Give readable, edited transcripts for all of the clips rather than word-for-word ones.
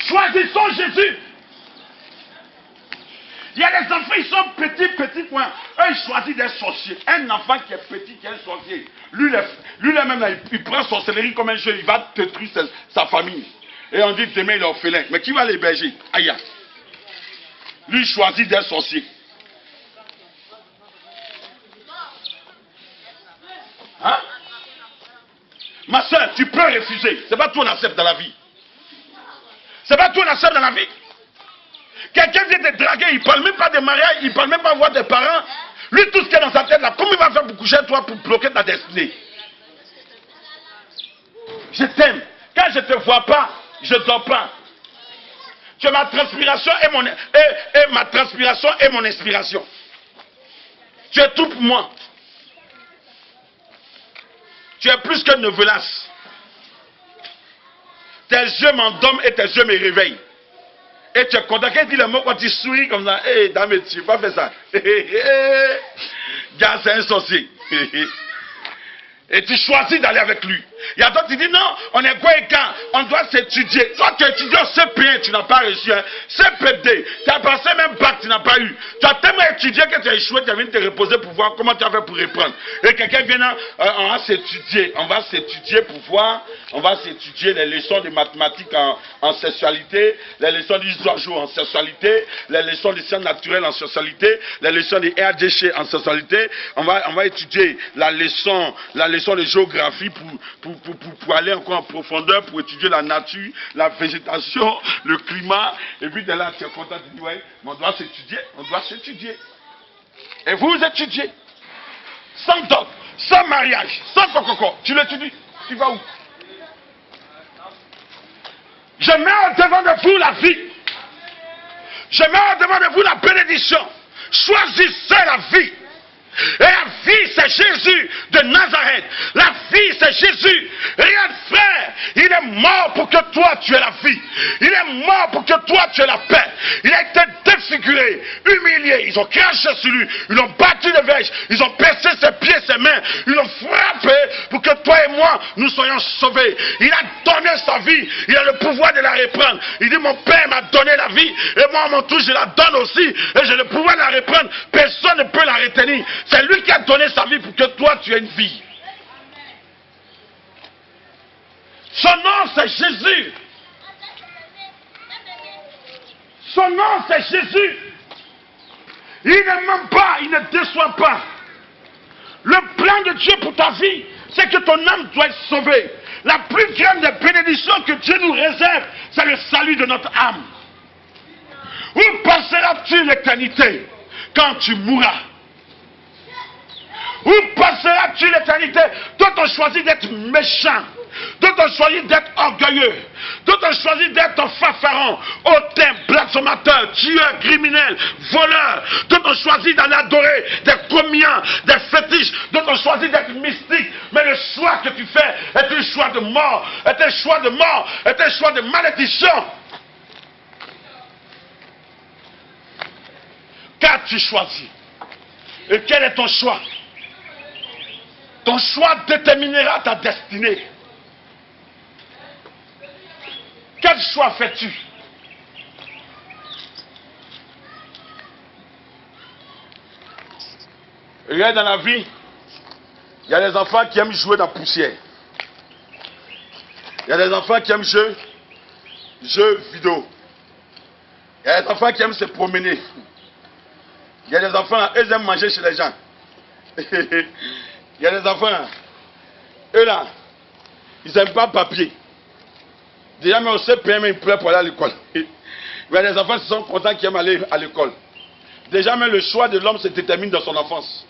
Choisissons Jésus. Il y a des enfants, ils sont petits points. Eux, ils choisissent des sorciers. Un enfant qui est petit, qui est un sorcier. Lui-même, il prend sorcellerie comme un jeu. Il va détruire sa famille. Et on dit demain, il est orphelin. Mais qui va l'héberger? Aïe. Lui, il choisit des sorciers. Hein? Ma soeur, tu peux refuser. C'est pas tout on accepte dans la vie. C'est pas tout on accepte dans la vie. Quelqu'un vient te draguer, il ne parle même pas de mariage, il ne parle même pas voir tes parents. Lui, tout ce qui est dans sa tête là, comment il va faire pour coucher toi pour bloquer ta destinée? Je t'aime. Quand je ne te vois pas, je ne dors pas. Tu es ma transpiration et ma transpiration et mon inspiration. Tu es tout pour moi. Tu es plus qu'une nevelasse. Tes yeux m'endorment et tes yeux me réveillent. Et tu es content. Quand il dit le mot, quand tu souris comme ça, hé, dame, tu n'as pas fait ça. Gars, c'est un sorcier. Et tu choisis d'aller avec lui. Il y a d'autres qui disent non, on est quoi et quand? On doit s'étudier. Toi, tu étudies au CP1, tu n'as pas reçu. Hein. CP2, tu as passé même bac, tu n'as pas eu. Tu as tellement étudié que tu as échoué, tu as venu te reposer pour voir comment tu as fait pour reprendre. Et quelqu'un vient là, on va s'étudier. On va s'étudier pour voir. On va s'étudier les leçons de mathématiques en sexualité, les leçons d'histoire en sexualité, les leçons de sciences naturelles en sexualité, les leçons de RDC en sexualité. On va étudier la leçon de géographie pour aller encore en profondeur, pour étudier la nature, la végétation, le climat. Et puis de là, tu es content, tu dis, ouais, mais on doit s'étudier. Et vous étudiez. Sans dot, sans mariage, sans coco. Tu l'étudies. Tu vas où? Je mets devant de vous la vie. Je mets devant de vous la bénédiction. Choisissez la vie. Et la vie, c'est Jésus de Nazareth. La vie, c'est Jésus. Regarde, frère, il est mort pour que toi, tu aies la vie. Il est mort pour que toi, tu aies la paix. Il a été défiguré, humilié. Ils ont craché sur lui. Ils l'ont battu de verge. Ils ont percé ses pieds, ses mains. Ils l'ont frappé pour que toi et moi, nous soyons sauvés. Il a donné sa vie. Il a le pouvoir de la reprendre. Il dit, mon Père m'a donné la vie. Et moi, à mon tour, je la donne aussi. Et j'ai le pouvoir de la reprendre. Personne ne peut la retenir. C'est lui qui a donné sa vie pour que toi tu aies une vie. Son nom c'est Jésus. Son nom c'est Jésus. Il ne ment pas, il ne déçoit pas. Le plan de Dieu pour ta vie, c'est que ton âme doit être sauvée. La plus grande des bénédictions que Dieu nous réserve, c'est le salut de notre âme. Où passeras-tu l'éternité quand tu mourras? Où passeras-tu l'éternité? D'autres ont choisi d'être méchants. D'autres ont choisi d'être orgueilleux. D'autres ont choisi d'être fanfarons, hautains, blasphémateurs, tueurs, criminels, voleurs. D'autres ont choisi d'aller adorer des commiens, des fétiches. D'autres ont choisi d'être mystiques. Mais le choix que tu fais est un choix de mort, est un choix de mort, est un choix de malédiction. Qu'as-tu choisi? Et quel est ton choix? Ton choix déterminera ta destinée. Quel choix fais-tu? Regarde dans la vie, il y a des enfants qui aiment jouer dans la poussière. Il y a des enfants qui aiment jouer jeux vidéo. Il y a des enfants qui aiment se promener. Il y a des enfants, eux aiment manger chez les gens. Il y a des enfants, eux là, ils n'aiment pas papier. Déjà, mais on sait même ils pleurent pour aller à l'école. Il y a des enfants qui sont contents qui aiment aller à l'école. Déjà, même le choix de l'homme se détermine dans son enfance.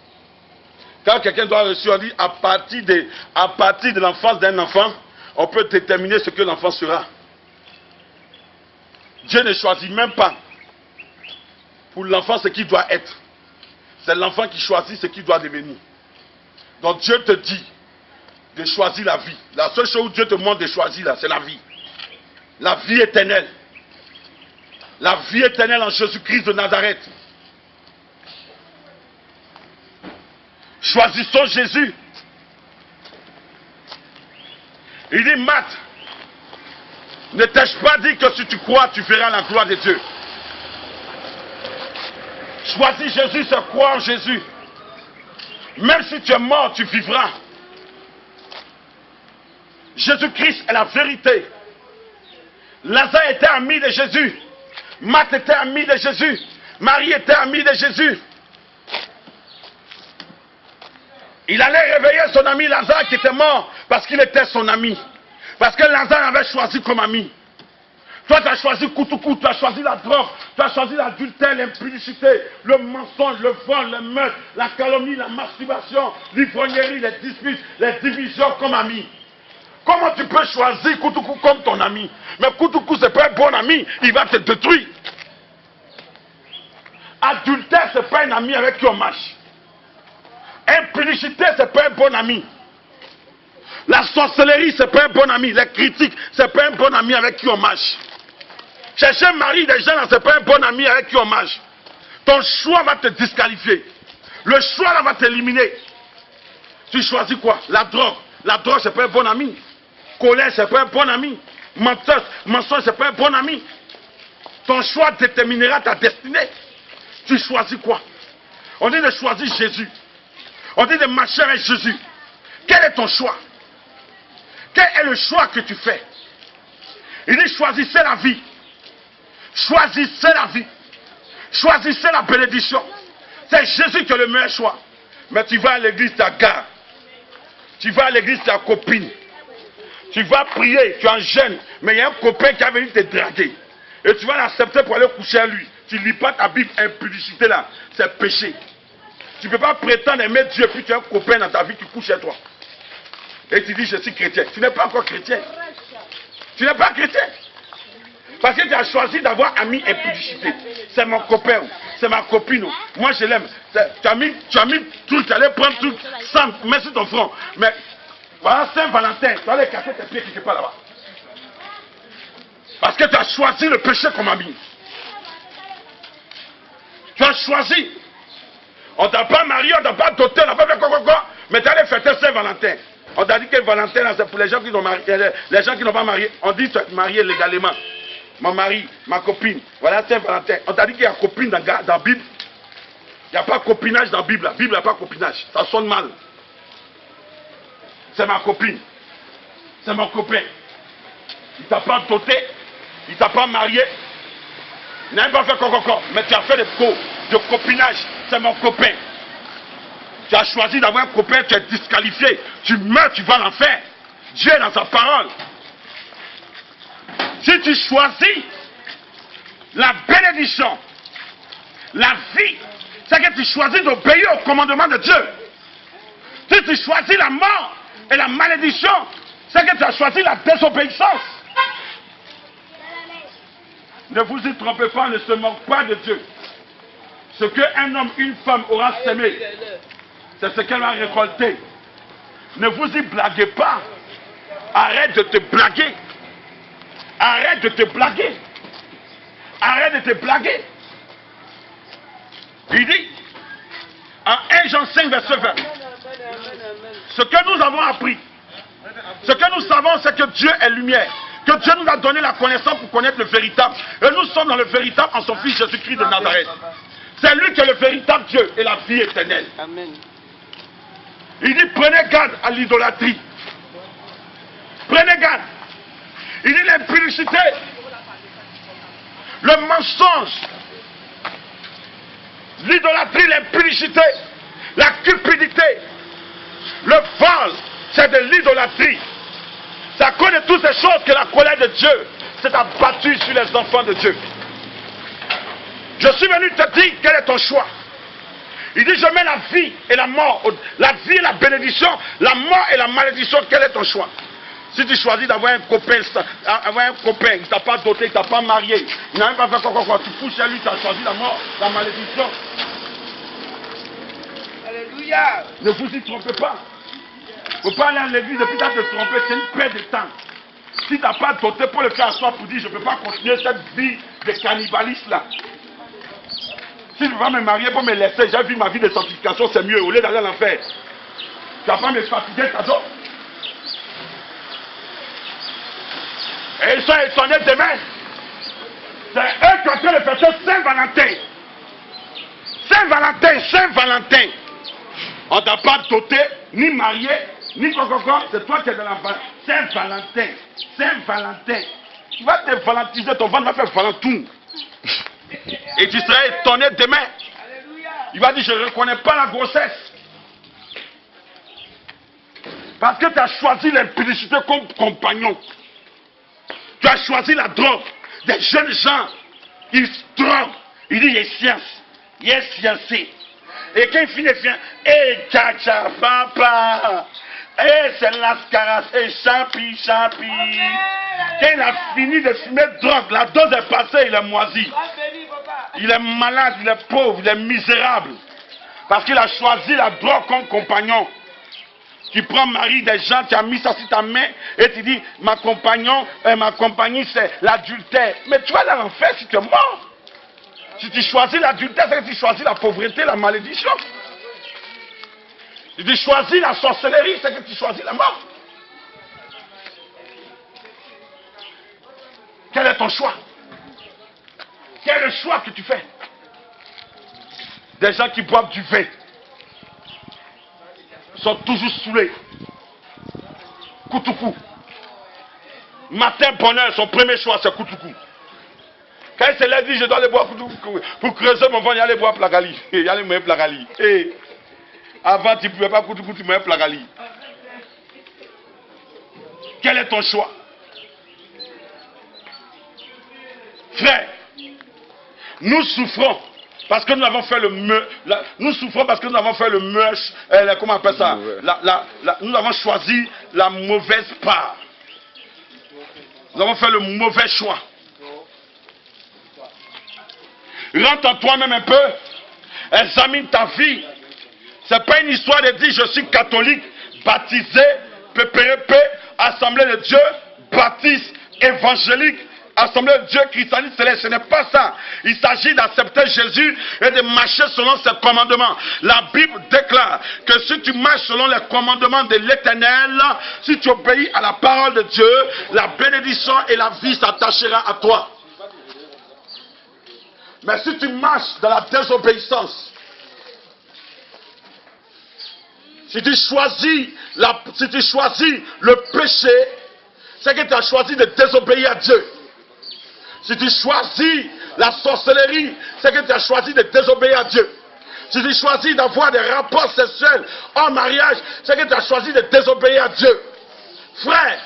Quand quelqu'un doit reçu, on dit à partir de l'enfance d'un enfant, on peut déterminer ce que l'enfant sera. Dieu ne choisit même pas pour l'enfant ce qu'il doit être. C'est l'enfant qui choisit ce qu'il doit devenir. Donc Dieu te dit de choisir la vie. La seule chose où Dieu te demande de choisir là, c'est la vie. La vie éternelle. La vie éternelle en Jésus-Christ de Nazareth. Choisissons Jésus. Il dit Marthe, Ne t'ai-je pas dit que si tu crois, tu verras la gloire de Dieu? Choisis Jésus, c'est croire en Jésus. Même si tu es mort, tu vivras. Jésus-Christ est la vérité. Lazare était ami de Jésus. Marthe était ami de Jésus. Marie était amie de Jésus. Il allait réveiller son ami Lazare qui était mort parce qu'il était son ami. Parce que Lazare avait choisi comme ami. Toi, tu as choisi Koutoukou, tu as choisi la drogue, tu as choisi l'adultère, l'impudicité, le mensonge, le vol, le meurtre, la calomnie, la masturbation, l'ivrognerie, les disputes, les divisions comme ami. Comment tu peux choisir Koutoukou comme ton ami? Mais Koutoukou, ce n'est pas un bon ami, il va te détruire. Adultère, ce n'est pas un ami avec qui on marche. Impudicité, ce n'est pas un bon ami. La sorcellerie, ce n'est pas un bon ami. Les critiques, ce n'est pas un bon ami avec qui on marche. Chercher un mari des gens, ce n'est pas un bon ami avec qui on marche. Ton choix va te disqualifier. Le choix là va t'éliminer. Tu choisis quoi? La drogue. La drogue, ce n'est pas un bon ami. Colère, ce n'est pas un bon ami. Mensonge, ce n'est pas un bon ami. Ton choix déterminera ta destinée. Tu choisis quoi? On dit de choisir Jésus. On dit de marcher avec Jésus. Quel est ton choix? Quel est le choix que tu fais? Il dit choisissez la vie. Choisissez la vie. Choisissez la bénédiction. C'est Jésus qui est le meilleur choix. Mais tu vas à l'église, ta gare. Tu vas à l'église, ta copine. Tu vas prier, tu es en jeûne. Mais il y a un copain qui a venu te draguer. Et tu vas l'accepter pour aller coucher à lui. Tu ne lis pas ta Bible, impudicité là. C'est péché. Tu ne peux pas prétendre aimer Dieu puis tu as un copain dans ta vie qui couche chez toi. Et tu dis je suis chrétien. Tu n'es pas encore chrétien. Tu n'es pas chrétien. Parce que tu as choisi d'avoir ami impudicité. C'est mon copain, c'est ma copine. Moi je l'aime. Tu as mis truc, tu allais prendre truc sans mettre sur ton front. Mais voilà Saint-Valentin, tu vas aller casser tes pieds quelque part là-bas. Parce que tu as choisi le péché comme ami. Tu as choisi. On t'a pas marié, on t'a pas doté, on t'a pas fait quoi. Mais tu allais fêter Saint-Valentin. On t'a dit que Valentin, c'est pour les gens qui n'ont les gens qui n'ont pas marié. On dit tu es marié légalement. Mon mari, ma copine. Voilà Saint-Valentin. On t'a dit qu'il y a copine dans la Bible. Il n'y a pas copinage dans la Bible. La Bible n'a pas copinage. Ça sonne mal. C'est ma copine. C'est mon copain. Il t'a pas doté. Il t'a pas marié. Il n'a même pas fait quoi. Mais tu as fait de copinage. C'est mon copain. Tu as choisi d'avoir un copain, tu es disqualifié. Tu meurs, tu vas l'enfer. Dieu est dans sa parole. Si tu choisis la bénédiction, la vie, c'est que tu choisis d'obéir au commandement de Dieu. Si tu choisis la mort et la malédiction, c'est que tu as choisi la désobéissance. Ne vous y trompez pas, ne se moque pas de Dieu. Ce qu'un homme, une femme aura semé, c'est ce qu'elle va récolter. Ne vous y blaguez pas. Arrête de te blaguer. Arrête de te blaguer. Arrête de te blaguer. Il dit, en 1 Jean 5, verset 20, ce que nous avons appris, ce que nous savons, c'est que Dieu est lumière. Que Dieu nous a donné la connaissance pour connaître le véritable. Et nous sommes dans le véritable en son Fils Jésus-Christ de Nazareth. C'est lui qui est le véritable Dieu et la vie éternelle. Amen. Il dit, prenez garde à l'idolâtrie. Prenez garde. Il dit l'impudicité, le mensonge, l'idolâtrie, l'impudicité, la cupidité, le vol, c'est de l'idolâtrie. C'est à cause de toutes ces choses que la colère de Dieu s'est abattue sur les enfants de Dieu. Je suis venu te dire quel est ton choix. Il dit je mets la vie et la mort, la vie et la bénédiction, la mort et la malédiction, quel est ton choix? Si tu choisis d'avoir un copain, il ne t'a pas doté, il ne t'a pas marié, il n'a même pas fait quoi, tu couches à lui, tu as choisi la mort, la malédiction. Alléluia. Ne vous y trompez pas. Il ne faut pas aller à l'église et puis tu te tromper, c'est une perte de temps. Si tu n'as pas doté pour le faire à soi pour dire je ne peux pas continuer cette vie de cannibalisme là. Si je ne veux pas me marier pour me laisser, j'ai vu ma vie de sanctification, c'est mieux, au lieu d'aller à l'enfer. Tu vas pas me fatiguer, ta dose. Et ils sont étonnés demain. C'est eux qui sont en train de fêter Saint-Valentin. Saint-Valentin, Saint-Valentin. On t'a pas doté, ni marié, ni quoi. C'est toi qui es de la famille. Saint-Valentin, Saint-Valentin. Tu vas te valentiser, ton ventre va faire valentin. Et tu seras étonné demain. Il va dire, je ne reconnais pas la grossesse. Parce que tu as choisi l'impudicité comme compagnon. Tu as choisi la drogue. Des jeunes gens, ils se droguent. Il dit, il est science. Il est sciencé. Et quand il finit, il fait, tcha papa. C'est l'ascaras, champi. Quand il a fini de fumer drogue, la dose est passée, il est moisi. Il est malade, il est pauvre, il est misérable. Parce qu'il a choisi la drogue comme compagnon. Tu prends mari des gens, tu as mis ça sur ta main et tu dis, ma compagnie c'est l'adultère. Mais tu vas dans l'enfer si tu es mort. Si tu choisis l'adultère, c'est que tu choisis la pauvreté, la malédiction. Si tu choisis la sorcellerie, c'est que tu choisis la mort. Quel est ton choix? Quel est le choix que tu fais? Des gens qui boivent du vin sont toujours saoulés. Koutoukou. Matin, bonheur, son premier choix, c'est Koutoukou. Quand il se lève, dit, je dois aller boire Koutoukou. Pour creuser mon ventre, il allait boire Plagali. Il allait me Plagali. Et avant, tu ne pouvais pas Koutoukou, tu me Plagali. Quel est ton choix? Frère, nous souffrons. Parce que nous avons fait le nous souffrons parce que nous avons fait le comment on appelle ça? Nous avons choisi la mauvaise part. Nous avons fait le mauvais choix. Rentre en toi-même un peu. Examine ta vie. C'est pas une histoire de dire je suis catholique, baptisé, PPEP, Assemblée de Dieu, baptiste, évangélique. Assemblée de Dieu, christianisme céleste, ce n'est pas ça. Il s'agit d'accepter Jésus et de marcher selon ses commandements. La Bible déclare que si tu marches selon les commandements de l'Éternel, si tu obéis à la parole de Dieu, la bénédiction et la vie s'attachera à toi. Mais si tu marches dans la désobéissance, si tu choisis le péché, c'est que tu as choisi de désobéir à Dieu. Si tu choisis la sorcellerie, c'est que tu as choisi de désobéir à Dieu. Si tu choisis d'avoir des rapports sexuels en mariage, c'est que tu as choisi de désobéir à Dieu. Frère,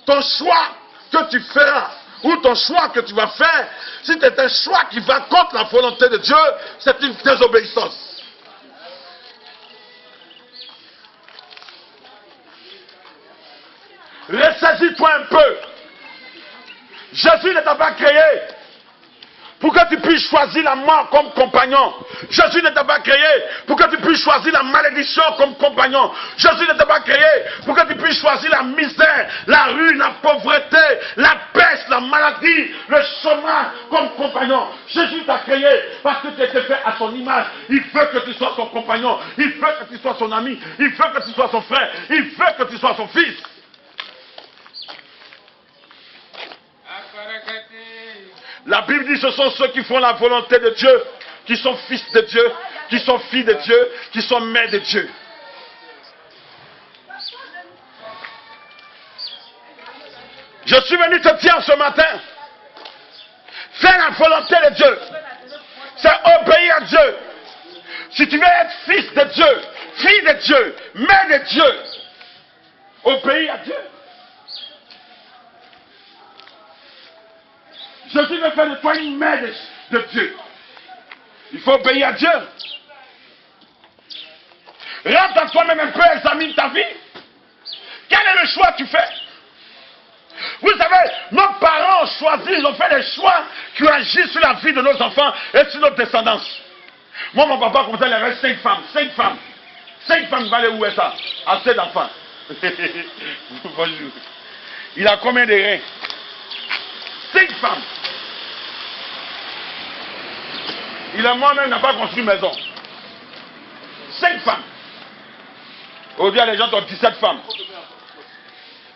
ton choix que tu feras, ou ton choix que tu vas faire, si c'est un choix qui va contre la volonté de Dieu, c'est une désobéissance. Ressaisis-toi un peu. Jésus ne t'a pas créé pour que tu puisses choisir la mort comme compagnon. Jésus ne t'a pas créé pour que tu puisses choisir la malédiction comme compagnon. Jésus ne t'a pas créé pour que tu puisses choisir la misère, la ruine, la pauvreté, la peste, la maladie, le chômage comme compagnon. Jésus t'a créé parce que tu étais fait à son image. Il veut que tu sois son compagnon. Il veut que tu sois son ami. Il veut que tu sois son frère. Il veut que tu sois son fils. La Bible dit ce sont ceux qui font la volonté de Dieu, qui sont fils de Dieu, qui sont filles de Dieu, qui sont mères de Dieu. Je suis venu te dire ce matin, fais la volonté de Dieu. C'est obéir à Dieu. Si tu veux être fils de Dieu, fille de Dieu, mère de Dieu, obéis à Dieu. Jésus veut faire de toi une mère de Dieu. Il faut obéir à Dieu. Rentre en toi-même un peu, examine ta vie. Quel est le choix que tu fais? Vous savez, nos parents ont choisi, ils ont fait des choix qui ont agi sur la vie de nos enfants et sur notre descendance. Moi, mon papa, comme ça, il avait 5 femmes. 5 femmes. 5 femmes, valait où est ça? Assez d'enfants. Bonjour. Il a combien de reins? 5 femmes. Il a moi-même n'a pas construit une maison. 5 femmes. Aujourd'hui, les gens ont 17 femmes.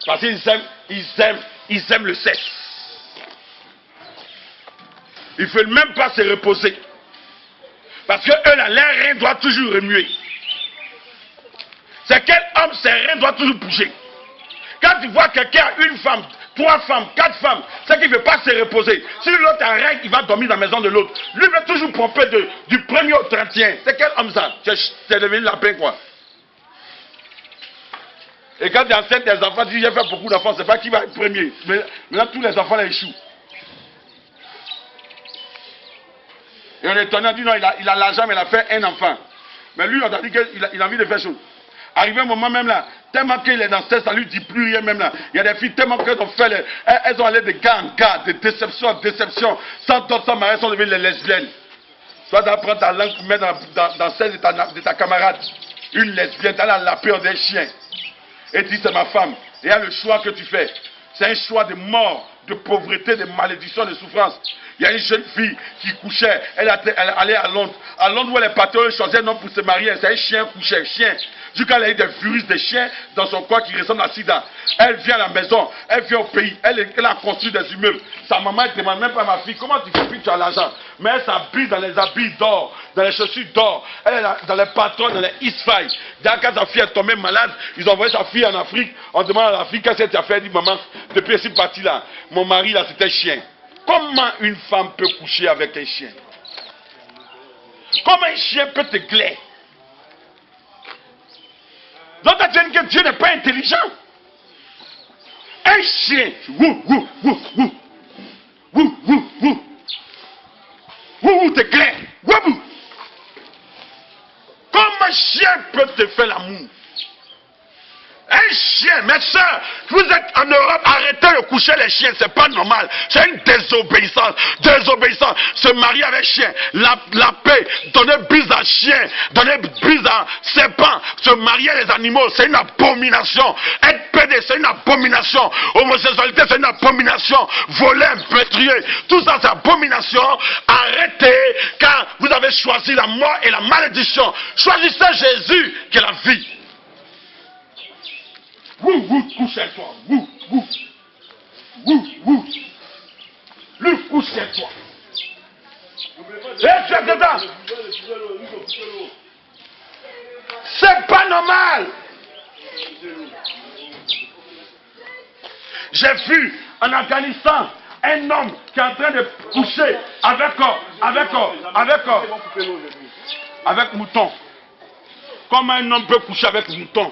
Parce qu'ils aiment ils aiment le sexe. Ils ne veulent même pas se reposer. Parce que eux, là, leur rein doit toujours remuer. C'est quel homme, ses reins doivent toujours bouger. Quand tu vois quelqu'un a une femme, 3 femmes, 4 femmes, c'est qu'il ne veut pas se reposer. Si l'autre a un règle, il va dormir dans la maison de l'autre. Lui veut toujours pomper du 1er au 31. C'est quel homme ça? C'est devenu lapin quoi. Et quand tu enceintes tes enfants, tu dis j'ai fait beaucoup d'enfants, c'est pas qui va être premier. Mais maintenant tous les enfants là échouent. Et on est étonné, on dit non, il a l'argent, mais il a fait un enfant. Mais lui, on a dit qu'il a envie de faire chose. Arrivé un moment même là, tellement qu'il est dans ce ça lui dit plus rien même là. Il y a des filles tellement qu'elles ont fait, elles ont allé de gars en gars, de déception en déception, sans tort, sans mariage, sont devenues les lesbiennes. Toi, tu prendre ta langue, mettre dans celle de ta camarade, une lesbienne, tu as la paix des chiens. Et tu dis c'est ma femme. Et il y a le choix que tu fais. C'est un choix de mort, de pauvreté, de malédiction, de souffrance. Il y a une jeune fille qui couchait, elle allait à Londres. À Londres où elle est partie, elle choisissait un homme pour se marier. C'est un chien couché, chien. Jusqu'à elle a eu des virus de chiens dans son corps qui ressemblent à sida. Elle vient à la maison, elle vient au pays, elle a construit des immeubles. Sa maman ne demande même pas à ma fille, comment tu fais puis tu as l'argent? Mais elle s'habille dans les habits d'or, dans les chaussures d'or, elle est dans les patrons, dans les Eastfy. Quand sa fille est tombée malade, ils ont envoyé sa fille en Afrique. On demande à la fille qu'est-ce que tu as fait? Elle dit maman, depuis cette partie là, mon mari là c'était chien. Comment une femme peut coucher avec un chien? Comment un chien peut te glaire? Donc tu dis que Dieu n'est pas intelligent. Un chien, te glaire. Comment un chien peut te faire l'amour? Un chien, mes soeurs, vous êtes en Europe, arrêtez de coucher les chiens, c'est pas normal. C'est une désobéissance. Désobéissance. Se marier avec chien, la paix, donner bise à chien, donner bise à serpent, se marier les animaux, c'est une abomination. Être pédé, c'est une abomination. Homosexualité, c'est une abomination. Voler, pétrier, tout ça, c'est abomination. Arrêtez, car vous avez choisi la mort et la malédiction. Choisissez Jésus, qui est la vie. Couche-toi. Lui, couche-toi. Et tu es dedans. C'est pas normal. J'ai vu en Afghanistan un homme qui est en train de coucher avec mouton. Comment un homme peut coucher avec mouton?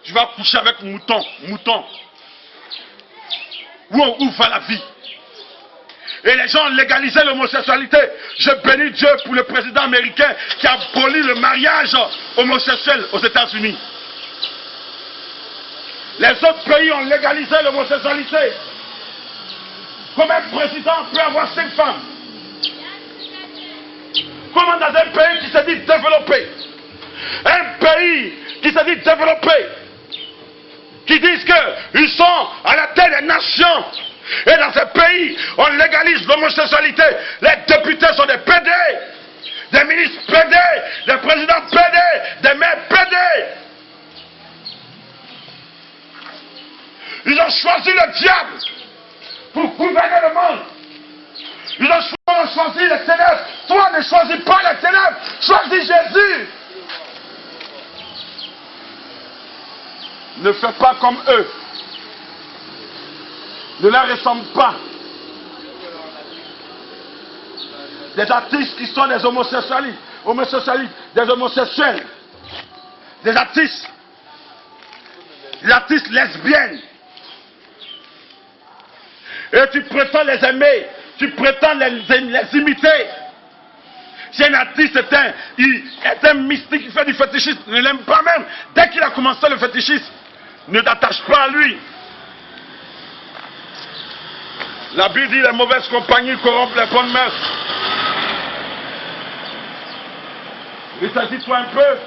Tu vas coucher avec mouton. Où va la vie? Et les gens ont légalisé l'homosexualité. Je bénis Dieu pour le président américain qui a aboli le mariage homosexuel aux États-Unis. Les autres pays ont légalisé l'homosexualité. Comment un président peut avoir 5 femmes? Comment dans un pays qui se dit développé, un pays qui se dit développé, qui disent qu'ils sont à la tête des nations, et dans ce pays, on légalise l'homosexualité. Les députés sont des PD, des ministres PD, des présidents PD, des maires PD. Ils ont choisi le diable pour gouverner le monde. Ils ont choisi les ténèbres. Toi, ne choisis pas les ténèbres, choisis Jésus. Ne fais pas comme eux. Ne leur ressemble pas. Des artistes qui sont des homosexuels, des homosexuels, des artistes lesbiennes. Et tu prétends les aimer, tu prétends les imiter. Si un artiste est un mystique qui fait du fétichisme, ne l'aime pas même. Dès qu'il a commencé le fétichisme, ne t'attache pas à lui. La Bible dit les mauvaises compagnies corrompent les bonnes mœurs. Ressaisis-toi un peu.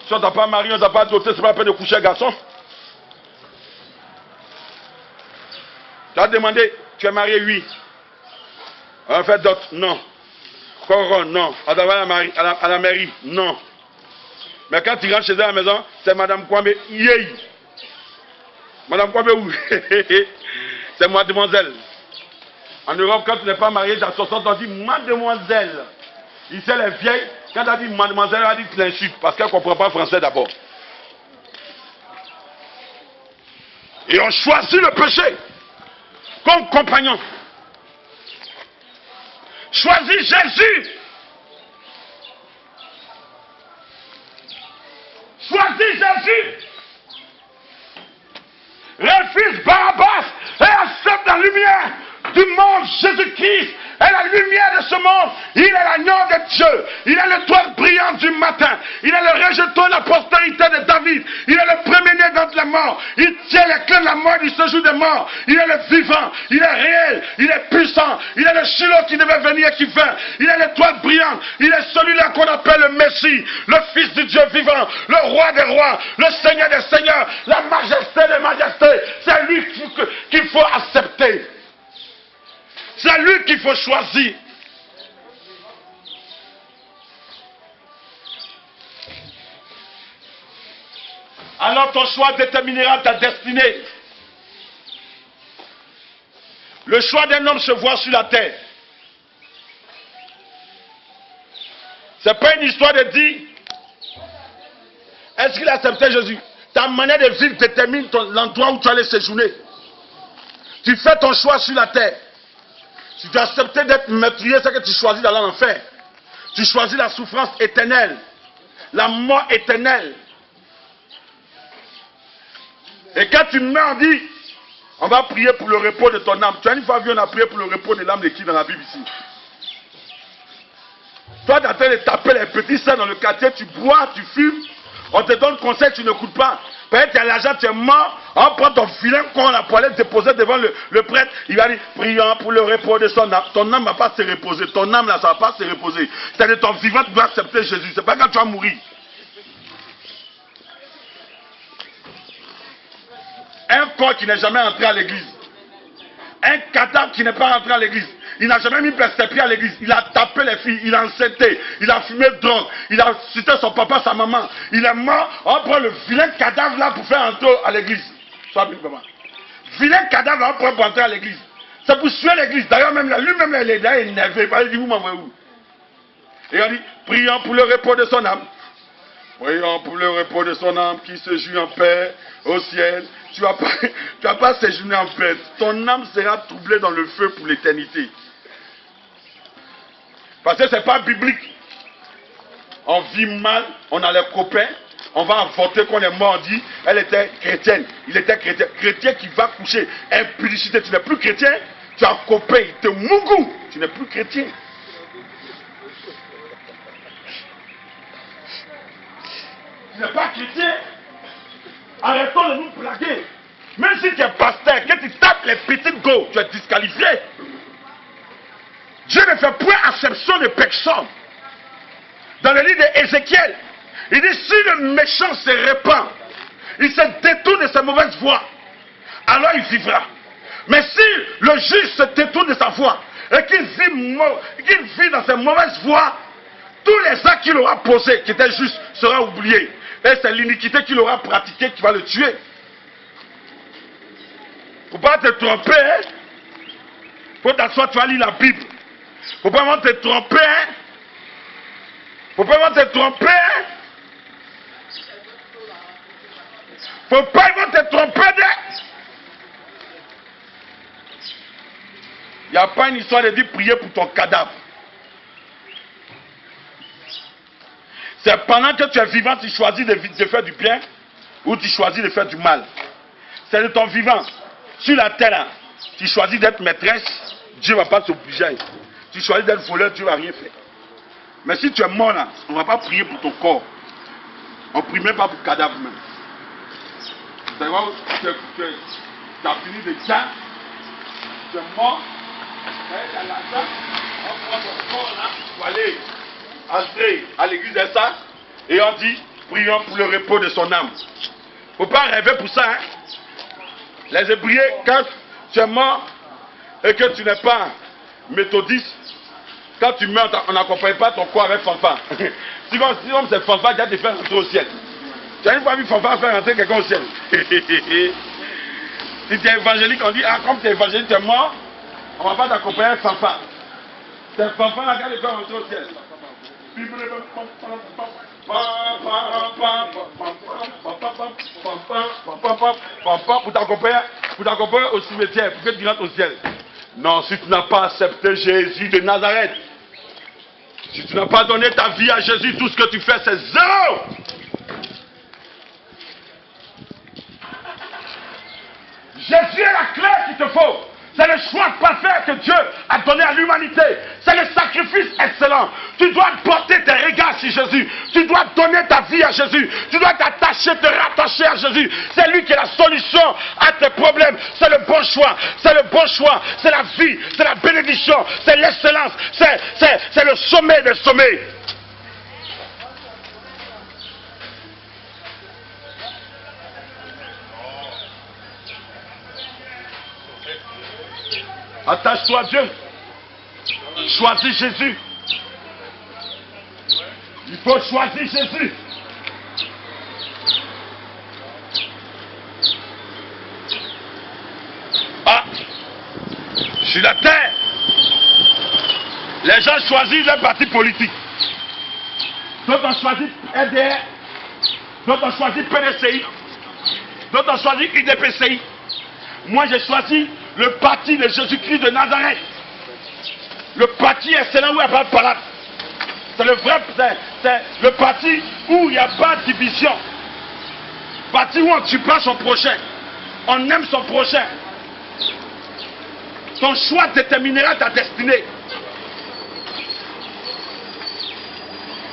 Si on t'a pas marié, on t'a pas doté, c'est pas la peine de coucher un garçon. Tu as demandé, tu es marié, oui. On va faire d'autres, non. Coron, non. On va à la mairie, non. Mais quand tu rentres chez elle à la maison, c'est Madame Kwame. Yey. Madame Kwame où? C'est mademoiselle. En Europe, quand tu n'es pas marié, dans 60 ans, on dit mademoiselle. Ici, elle est vieille. Quand elle dit mademoiselle, elle dit que tu l'insultes parce qu'elle ne comprend pas le français d'abord. Et on choisit le péché comme compagnon. Choisis Jésus. Choisis Jésus. Refuse Barabbas et accepte la lumière du monde. Jésus-Christ est la lumière de ce monde. Il est l'agneau de Dieu. Il est l'étoile brillante du matin. Il est le rejeton de la postérité de David. Il est le premier-né d'entre les morts. Il tient les clés de la mort du séjour des morts. Il est le vivant. Il est réel. Il est puissant. Il est le Shiloh qui devait venir et qui vint. Il est l'étoile brillante. Il est celui-là qu'on appelle le Messie, le Fils du Dieu vivant, le Roi des rois, le Seigneur des seigneurs, la majesté des majestés. C'est lui qu'il faut accepter. C'est lui qu'il faut choisir. Alors ton choix déterminera ta destinée. Le choix d'un homme se voit sur la terre. Ce n'est pas une histoire de dire est-ce qu'il a accepté Jésus? Ta manière de vivre détermine l'endroit où tu allais séjourner. Tu fais ton choix sur la terre. Si tu as accepté d'être meurtrier, c'est que tu choisis d'aller en enfer. Tu choisis la souffrance éternelle, la mort éternelle. Et quand tu meurs, on dit, on va prier pour le repos de ton âme. Tu as une fois vu, on a prié pour le repos de l'âme de qui dans la Bible ici? Toi, tu es en train de taper les petits seins dans le quartier, tu bois, tu fumes, on te donne conseil, tu n'écoutes pas. Peut-être tu as l'argent, tu es mort, on prend ton vilain con la poêlette déposé devant le prêtre, il va dire, prions pour le repos de son âme. Ton âme ne va pas se reposer, ton âme là, ça ne va pas se reposer. C'est-à-dire ton vivant, tu dois accepter Jésus, c'est pas quand tu vas mourir. Un corps qui n'est jamais entré à l'église, un cadavre qui n'est pas rentré à l'église, il n'a jamais mis ses pieds à l'église, il a tapé les filles, il a enceinté, il a fumé de drogue, il a cité son papa, sa maman, il est mort, on prend le vilain cadavre là pour faire entrer à l'église. Sois bien comment. Vilain cadavre là, on prend pour entrer à l'église. C'est pour suer l'église. D'ailleurs, même lui-même, il est là, énervé, il dit, vous m'envoyez où? Et on dit, prions pour le repos de son âme. Prions pour le repos de son âme qui se joue en paix au ciel. Tu vas pas séjourner en paix. Ton âme sera troublée dans le feu pour l'éternité. Parce que ce n'est pas biblique. On vit mal, on a les copains, on va avorter qu'on est mort, on dit, elle était chrétienne, il était chrétien. Chrétien qui va coucher, impudicité, tu n'es plus chrétien, tu as un copain, il te mougou, tu n'es plus chrétien. Tu n'es pas chrétien. Arrêtons de nous blaguer. Même si tu es pasteur, que tu tapes les petites go, tu es disqualifié. Dieu ne fait point acception de personne. Dans le livre d'Ézéchiel, il dit si le méchant se répand, il se détourne de ses mauvaises voies, alors il vivra. Mais si le juge se détourne de sa voie et qu'il vit dans ses mauvaises voies, tous les actes qu'il aura posés, qui étaient justes, seront oubliés. Et c'est l'iniquité qu'il aura pratiquée qui va le tuer. Il ne faut pas te tromper. Hein? Faut t'asseoir, tu vas lire la Bible. Il ne faut pas vraiment te tromper. Hein? Faut pas vraiment te tromper. Hein? Faut pas vraiment te tromper. Il n'y a pas une histoire de dire prier pour ton cadavre. C'est pendant que tu es vivant, tu choisis de faire du bien ou tu choisis de faire du mal. C'est de ton vivant. Sur la terre, là, tu choisis d'être maîtresse, Dieu ne va pas t'obliger. Tu choisis d'être voleur, Dieu ne va rien faire. Mais si tu es mort là, on ne va pas prier pour ton corps. On ne prie même pas pour le cadavre même. Tu as fini de tiens, tu es mort, tu as l'argent, on prend ton corps là pour aller entrer à l'église de ça et on dit prions pour le repos de son âme. Il ne faut pas rêver pour ça. Hein? Les Hébreux, quand tu es mort et que tu n'es pas méthodiste, quand tu meurs, on n'accompagne pas ton corps avec fanfare. Si comme c'est fanfare qui a te fait rentrer au ciel. Tu as une fois vu fanfare faire rentrer quelqu'un au ciel. Si tu es évangélique, on dit, ah, comme tu es évangélique, tu es mort, on ne va pas t'accompagner avec fanfare. C'est un fanfare qui a te fait rentrer au ciel. Pour t'accompagner au cimetière, pour que tu rentres au ciel. Non, si tu n'as pas accepté Jésus de Nazareth, si tu n'as pas donné ta vie à Jésus, tout ce que tu fais, c'est zéro. Jésus est la clé qu'il te faut. C'est le choix parfait que Dieu a donné à l'humanité. C'est le sacrifice excellent. Tu dois porter tes regards sur Jésus. Tu dois donner ta vie à Jésus. Tu dois t'attacher, te rattacher à Jésus. C'est lui qui est la solution à tes problèmes. C'est le bon choix. C'est le bon choix. C'est la vie. C'est la bénédiction. C'est l'excellence. C'est le sommet des sommets. Attache-toi à Dieu. Choisis Jésus. Il faut choisir Jésus. Ah, sur la terre, les gens choisissent leur parti politique. D'autres ont choisi RDR, d'autres ont choisi PDCI, d'autres ont choisi UDPCI. Moi, j'ai choisi le parti de Jésus-Christ de Nazareth. Le parti excellent où il n'y a pas de palade. C'est le vrai, c'est le parti où il n'y a pas de division. Parti où on ne tue pas son prochain. On aime son prochain. Ton choix déterminera ta destinée.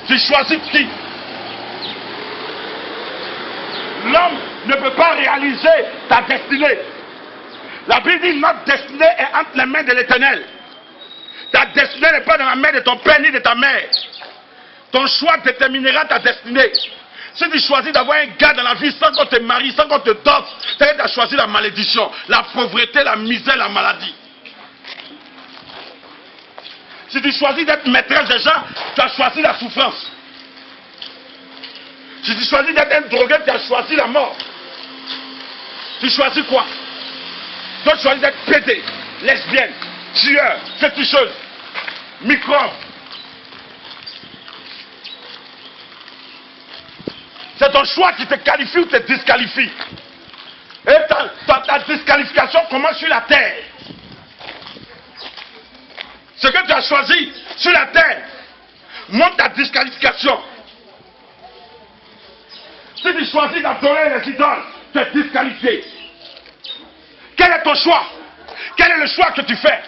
Tu choisis qui? L'homme ne peut pas réaliser ta destinée. La Bible dit notre destinée est entre les mains de l'Éternel. Ta destinée n'est pas dans la main de ton père ni de ta mère. Ton choix déterminera ta destinée. Si tu choisis d'avoir un gars dans la vie sans qu'on te marie, sans qu'on te donne, tu as choisi la malédiction, la pauvreté, la misère, la maladie. Si tu choisis d'être maîtresse des gens, tu as choisi la souffrance. Si tu choisis d'être un drogué, tu as choisi la mort. Tu choisis quoi? D'autres choisissent d'être pédés, lesbiennes, tueurs, féticheuses, microbes. C'est ton choix qui te qualifie ou te disqualifie. Et ta disqualification commence sur la terre. Ce que tu as choisi sur la terre montre ta disqualification. Si tu choisis d'adorer les idoles, tu es disqualifié. Quel est ton choix? Quel est le choix que tu fais?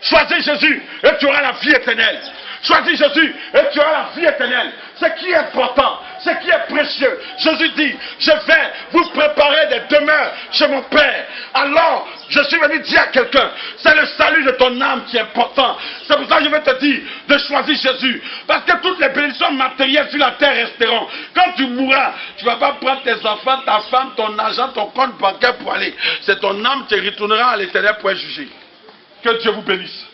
Choisis Jésus et tu auras la vie éternelle. Choisis Jésus et tu auras la vie éternelle. Ce qui est important, ce qui est précieux. Jésus dit, je vais vous préparer des demeures chez mon Père. Alors, je suis venu dire à quelqu'un, c'est le salut de ton âme qui est important. C'est pour ça que je vais te dire de choisir Jésus. Parce que toutes les bénédictions matérielles sur la terre resteront. Quand tu mourras, tu ne vas pas prendre tes enfants, ta femme, ton argent, ton compte bancaire pour aller. C'est ton âme qui retournera à l'Éternel pour être jugé. Que Dieu vous bénisse.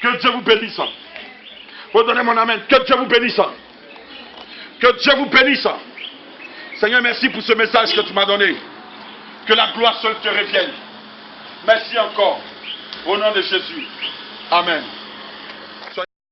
Que Dieu vous bénisse. Vous donnez mon amen. Que Dieu vous bénisse. Que Dieu vous bénisse. Seigneur, merci pour ce message que tu m'as donné. Que la gloire seule te revienne. Merci encore. Au nom de Jésus. Amen.